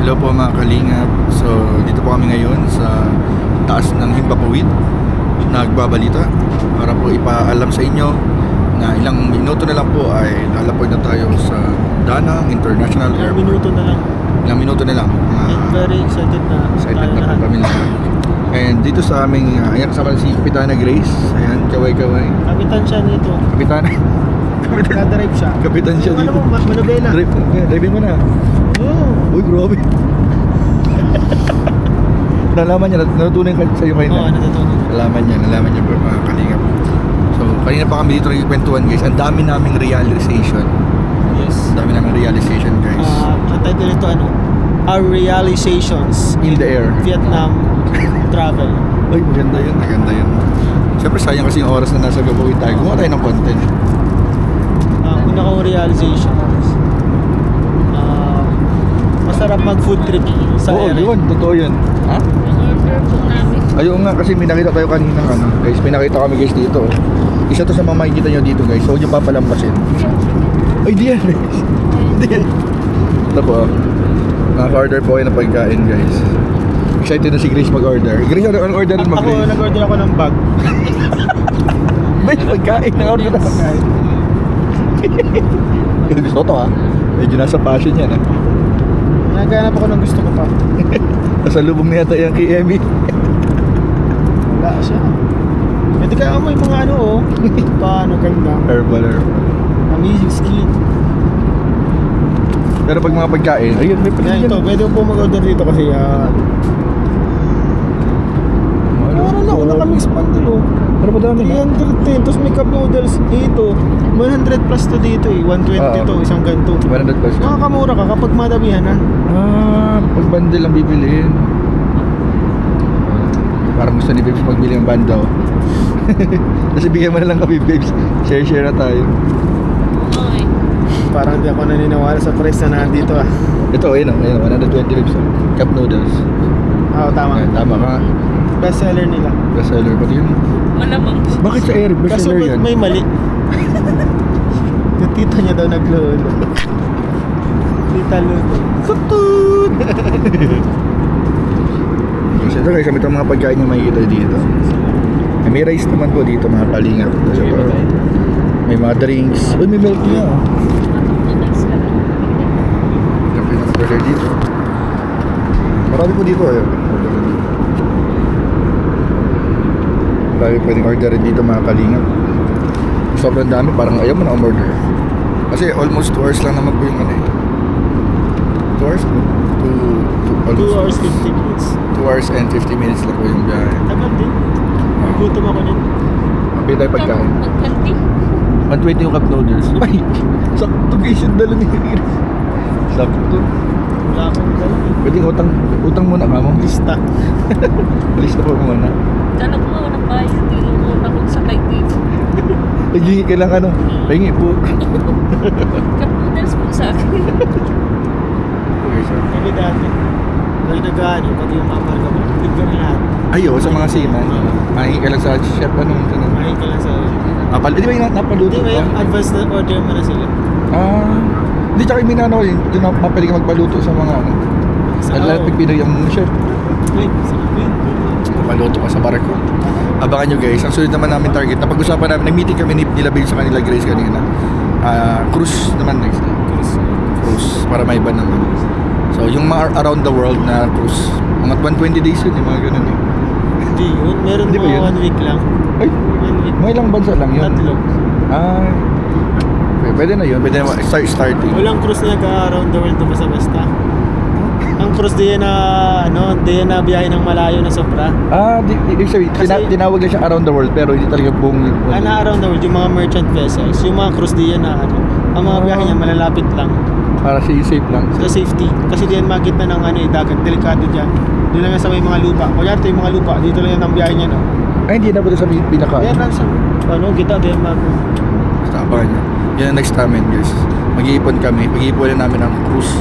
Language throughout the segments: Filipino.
Hello po mga kalingap. So dito po kami ngayon sa taas ng Himpapawid. Nagbabalita para po ipaalam sa inyo na ilang minuto na lang po ay lalapag na tayo sa Danang International Ilang Airport. minuto na lang. Ilang minuto na lang. And very excited na. Excited na po kami lahat. And dito sa aming, ayan kasama si Kapitana Grace. Ayan, kaway-kaway. Kapitan siya nito. Kapitana. Kada-drive siya. Kapitan siya Yung dito. Ano mo, manobela. Drive mo na. Oo. Uy, grabe. Nalaman niya, natutunan ka sa'yo kayo Oo, na. natutunan. Nalaman niya po mga kalingap. So, kanina pa kami dito nagkikwentuhan guys. Ang dami naming realization. Yes. Ang dami naming realization guys. Ang title nito ano? Our Realizations In the air. Vietnam Travel. Ay, maganda yun, maganda yun. Siyempre sayang kasi yung oras na nasa gagawin tayo. Gumawa tayo ng content. Una kong realizations. Masarap mag food trip sa Oo, ere. yun, totoo yun. Ha? Order po namin. Ayun nga, kasi may nakita tayo kanina ano. Guys, may nakita kami guys dito. Isa to sa mga makikita nyo dito guys. So, huwag nyo papalampasin. Ay, di yan. Di yan. Ito po. Naka-order po kayo ng pagkain guys. Excited na si Grace mag-order. Grace, ano order mo Ako, Grace? nag-order ako ng bag. Guys, pagkain. Naka-order na pagkain. Gusto to ha. Medyo nasa passion yan ha. Naghanap ako ng gusto ko pa. Nasa lubong na yata yan kay Emmy. Wala siya. Pwede ka amoy mga ano oh. Paano ganda. Herbal. Amazing skin. Pero pag mga pagkain, ayun, may pala Yan ito, pwede po mag-order dito kasi mura lang, naka-mix bundle oh. Pero pa dami na. 310, tapos may cup noodles dito. 100 plus to dito eh, 120 to, isang ganito. 100 pesos. Makakamura ka kapag madamihan na. Pag bundle ang bibiliin. Parang gusto ni Babes magbili ng banda oh. Kasi bigyan mo na lang kami Babes. Share na tayo. Okay. Parang hindi ako naniniwala sa price na nandito ah. Ito, ayun oh, 120 Babes oh. Cup noodles. Oo, tama. Ayan, tama ka. Best seller nila. Best seller pa yun. Malamang. Bakit sa air? Best Kaso seller yan? may mali. Yung tita niya daw naglolo. Tita lolo. Kutut! Kasi ito guys, kami itong mga pagkain yung makikita dito. May rice naman po dito mga kalingap. So, may mga drinks. Uy, may milk niya oh. Kami na order dito. Marami po dito ayun. Marami pwedeng orderin dito mga kalingap. Sobrang dami, parang ayaw mo na umorder. Kasi almost 2 hours lang naman po yung ano eh. 2 hours? 2 hours 50 minutes. 2 hours and 50 minutes lang po yung biyahe. Tagal din. Gutom ako nun. Kapit tayo pagkain. Pagkanti. 120 yung cup noodles. Ay, sakto guys yung dala ni Hira. Sakto. Wala akong dala. Pwede utang muna ka mo. Lista. Lista po muna. Dala ko nga ng bayan. Tinunod ako sa kay dito. Naghingi ka lang ano. Pahingi po. Cup noodles po sa akin. Kami dati. Lagi nag-ano, pag yung mamarga mo, bigyan na lahat. Ayo, sa mga seaman. Pahingi ka lang sa chef ano. Mahin ka lang sa... Di ba yung napaluto Hindi ba yung ka? advance na order mo na sila? Hindi tsaka yung minano yun. Doon na mapili ka magpaluto sa mga ano. At lahat pagpinag yung chef. Wait, sarap yun. Maluto ka sa barko. Abangan nyo guys, ang sunod naman namin target. Napag-usapan namin, nag-meeting kami nila Bill sa kanila Grace kanina. Cruise naman next day. Cruise, para may iba naman. So yung mga around the world na cruise, mga 120 days yun, yung mga ganun eh. Hindi yun. Meron Hindi ba mga yun? 1 week lang. Ay, 1 week. may ilang bansa lang yun. Tatlo. Pwede na yun, pwede na starting. Walang cruise na nag-around the world na basta-basta. Ang cruise di yan na, di yan na biyahe ng malayo na sobra. Ibig sabihin, Kasi- tinawag na siya around the world pero hindi talaga buong... Na around the world, yung mga merchant vessels, yung mga cruise di yan na ang mga biyahe niya malalapit lang. Para safe lang. Sa safety. Kasi di yan makita ng dagat, delikado dyan. Doon lang yan sa may mga lupa. Kunyari ito yung mga lupa, dito lang yan ang biyahe niya, no? Ay, hindi na ba ito sa pinaka? Yan lang sa, kita, di yan Basta abangan nyo. Yan ang next namin guys. Mag-iipon kami. Mag-iipon na namin ang cruise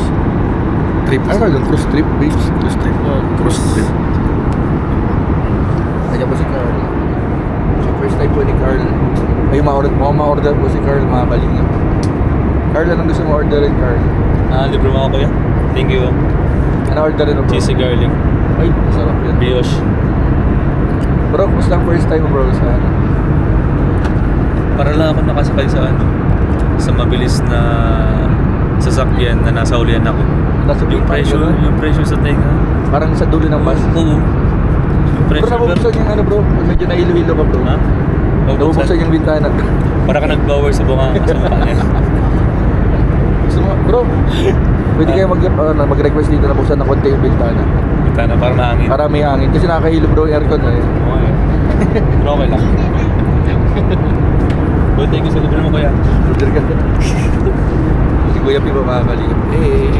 trip. Ano ka cruise trip, babes? Cruise trip. Cruise trip. Kanya po si Carl. So, first time po ni Carl. Ay, ma-order po si Carl, mga kalingap. Carl, anong gusto mo orderin, Carl? Libre mo ako kuya. Thank you. Ano Na-order rin bro. Cheesy garlic. Ay, sarap yan. Brioche. Bro, kumusta ang first time mo bro sa ano? Para lang ako nakasakay sa ano, sa mabilis na sasakyan na nasa ulian ako. Nasa Yung presyo sa tenga. Parang sa dulo ng bus. Oo. Yung Bro, presyo nabubuksan yung ano bro. Medyo nahilo-hilo ka bro. Ha? Nabubuksan yung bintana. Para ka nag-blower sa mukha niya. Gusto mo, bro, pwede kayo mag-request dito na buksan ng konti yung bintana. Kita na para mahangin. Para may hangin. Kasi nakakahilo bro yung aircon eh. Okay. Pero okay lang. Good, thank you sa libre mo kuya. Order ka. Si Kuya P ba makakaligap? Hey!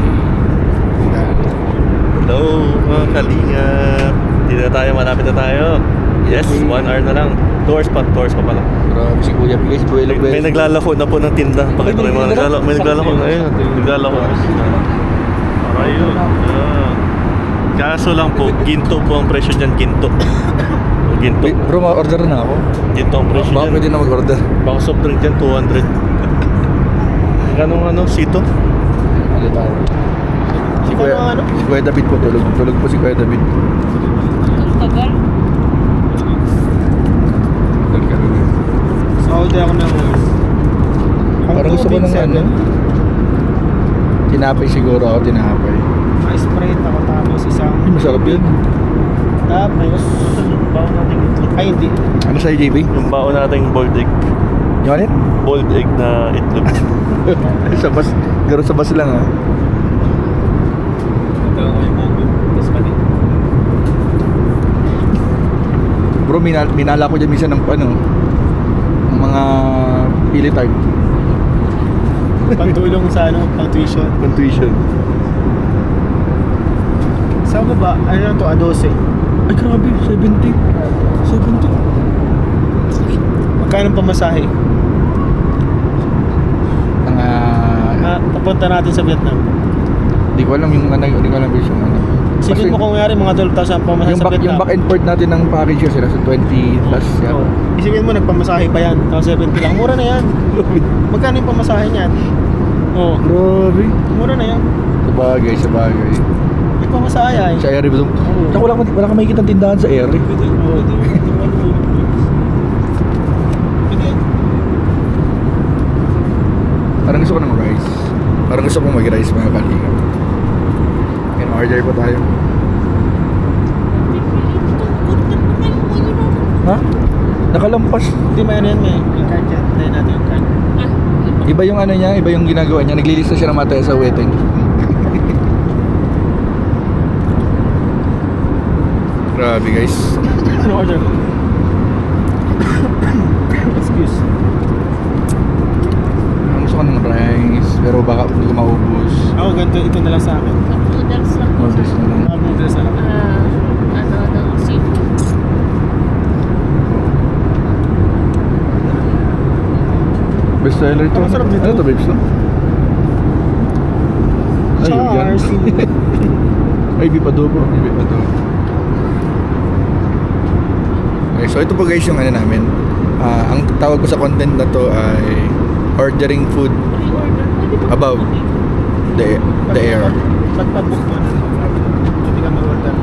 Hello, mga kalingap. Dito na tayo, malapit na tayo. Yes, 1 hour na lang. 2 hours pa pala. Grabe si Kuya P guys, buwelo May naglalako na po ng tinda. Pakita ko yung mga naglalako. May naglalako na yun. Naglalako. Ayun. Kaso lang po, ginto po ang presyo dyan, ginto. Ginto. Wait, bro, ma-order na ako. Ginto ang presyo Baka pwede dyan. na mag-order. Baka soft drink dyan, 200. Ganong ano, sito? Ano tayo? Si Kuya, Ano? si Kuya David po tulog. Tulog po si Kuya David. Ang tagal. So, order ako ng Parang gusto ko ng ano. Tinapay siguro ako, tinapay. Sprite ako tapos isang Ay, masarap yun. tapos baon natin itlog. Ay hindi. Ano sa'yo, JP? Yung baon natin boiled egg. Yung ano yun? Boiled egg na itlog. Sa bus, garo sa bus lang ah. Ito ko yung mogo. Tapos pa din. Bro, minala ko dyan minsan ng ano, ng mga pili type. Pantulong sa ano, pang tuition. Pang tuition. Sa ba? Ano lang to? 12. Ay, grabe, 70. 70. Magkano pamasahe? Mga, Papunta natin sa Vietnam. di ko alam yung ano, di ko alam yung ano. Isipin mo kung nga mga 12,000 pamasahe yung sa Vietnam. back and forth natin ng package yun, sila sa 20 plus yan. Oo. Isipin mo, nagpamasahe pa yan. Tapos 70 lang. Mura na yan. Magkano yung pamasahe niyan? Oo. Grabe. Mura na yan. Sabagay, sabagay. May pamasahe ay. Sa area ba? Tsaka wala ka makikita tindahan sa area. Parang gusto ko ng rice. Parang gusto kong mag-rice mga kalingap. Yan, order po tayo. Ha? Nakalampas. Hindi, may ano yan, may card yan. Tayo natin yung card. Iba yung ano niya, iba yung ginagawa niya. Naglilista siya ng mataya sa wedding. Grabe guys. Ano order? Excuse. Ang gusto ko ng rice, pero baka hindi ko maubos. Ako, ganito, ito na lang sa akin. Noodles lang. Noodles na lang. Ako, noodles na lang. Ano, seafood. Best seller ito. Ang sarap nito. Ano to, babes? No? Ay, yan. Chars. Ay, beef adobo. Beef adobo. Okay, so ito po guys yung ano namin. Ang tawag ko sa content na to ay ordering food Pre-order. Pwede ba? above the air. Pagpabook mo na.